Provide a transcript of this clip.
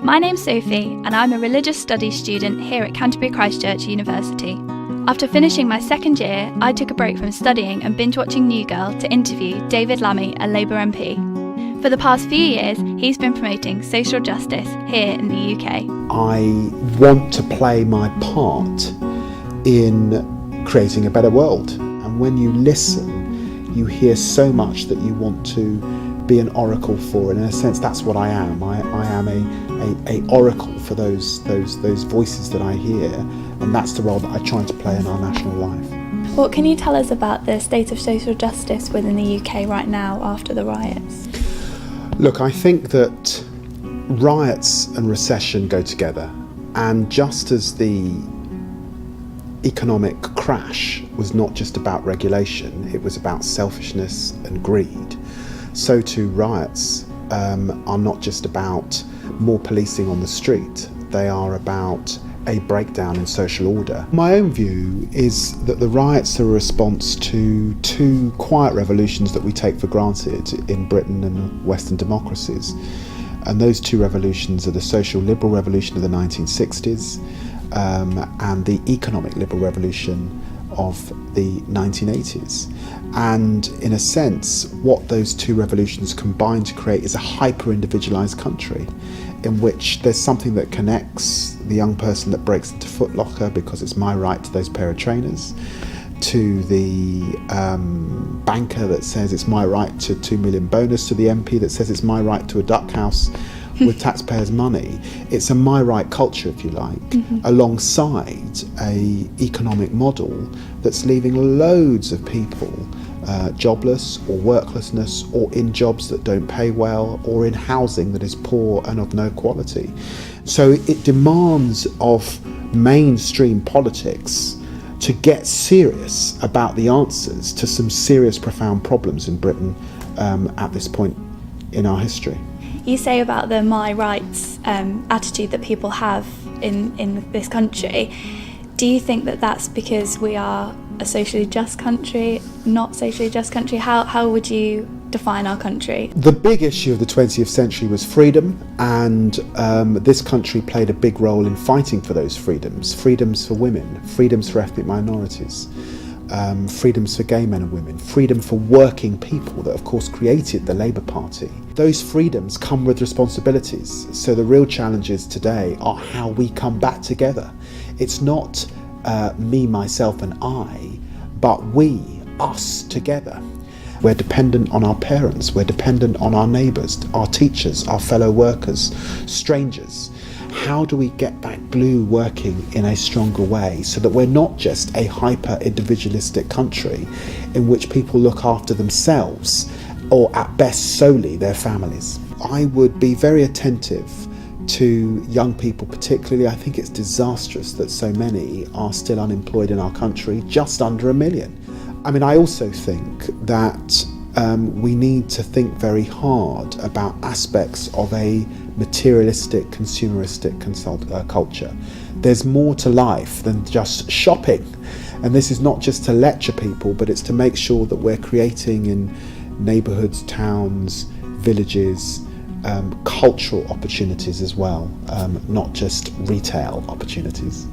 My name's Sophie and I'm a religious studies student here at Canterbury Christ Church University. After finishing my second year, I took a break from studying and binge-watching New Girl to interview David Lammy, a Labour MP. For the past few years, he's been promoting social justice here in the UK. I want to play my part in creating a better world. And when you listen, you hear so much that you want to be an oracle for, and in a sense that's what I am. I am a oracle for those voices that I hear, and that's the role that I try to play in our national life. What can you tell us about the state of social justice within the UK right now after the riots? Look, I think that riots and recession go together, and just as the economic crash was not just about regulation, it was about selfishness and greed, so too riots are not just about more policing on the street, they are about a breakdown in social order. My own view is that the riots are a response to two quiet revolutions that we take for granted in Britain and Western democracies. And those two revolutions are the social liberal revolution of the 1960s and the economic liberal revolution of the 1980s. And in a sense, what those two revolutions combine to create is a hyper-individualised country in which there's something that connects the young person that breaks into Foot Locker because it's my right to those pair of trainers, to the banker that says it's my right to 2 million bonus, to the MP that says it's my right to a duck house with taxpayers' money. It's a my right culture, if you like, alongside a economic model that's leaving loads of people jobless or worklessness, or in jobs that don't pay well, or in housing that is poor and of no quality. So it demands of mainstream politics to get serious about the answers to some serious, profound problems in Britain at this point in our history. You say about the my rights attitude that people have in this country. Do you think that that's because we are a socially just country, not socially just country? How would you define our country? The big issue of the 20th century was freedom, and this country played a big role in fighting for those freedoms. Freedoms for women, freedoms for ethnic minorities, freedoms for gay men and women, freedom for working people that of course created the Labour Party. Those freedoms come with responsibilities. So the real challenges today are how we come back together. It's not me, myself and I, but we, us together. We're dependent on our parents, we're dependent on our neighbours, our teachers, our fellow workers, strangers. How do we get that glue working in a stronger way so that we're not just a hyper-individualistic country in which people look after themselves or at best solely their families? I would be very attentive to young people particularly. I think it's disastrous that so many are still unemployed in our country, just under 1 million. I mean, I also think that we need to think very hard about aspects of a materialistic, consumeristic culture. There's more to life than just shopping. And this is not just to lecture people, but it's to make sure that we're creating in neighbourhoods, towns, villages, cultural opportunities as well, not just retail opportunities.